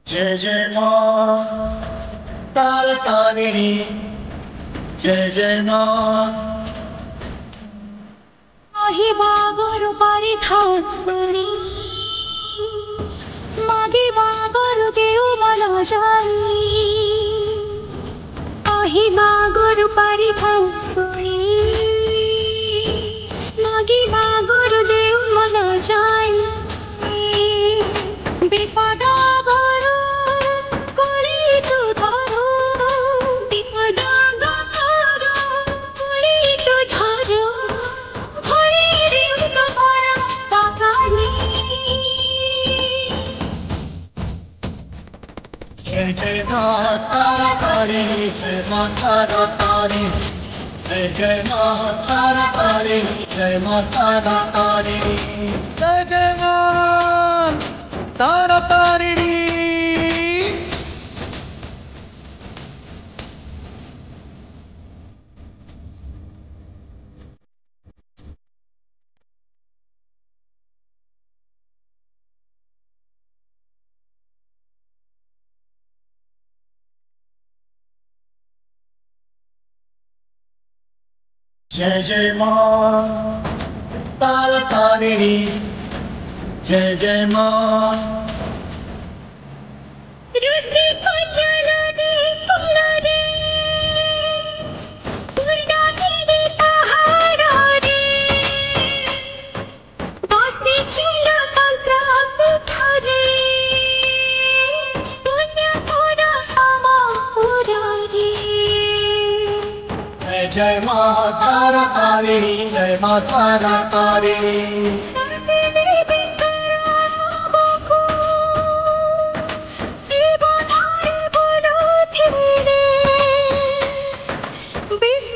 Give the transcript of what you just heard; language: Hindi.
जय जय माँ तारा तारिणी जय जय माँ आही बागर पारी थासुरी मागे बागर देऊ मला जाई आही बागर पारी थासुरी मागे बागर देऊ मला जाई विपदा जय जय माँ तारा तारिणी जय माँ तारा तारिणी जय जय माँ तारा तारिणी जय माँ तारा तारिणी जय जय माँ तारा तारिणी जय जय माँ तारा तारिणी जय जय माँ जय माँ तारा तारिणी जय माँ तारा तारिणी विश्व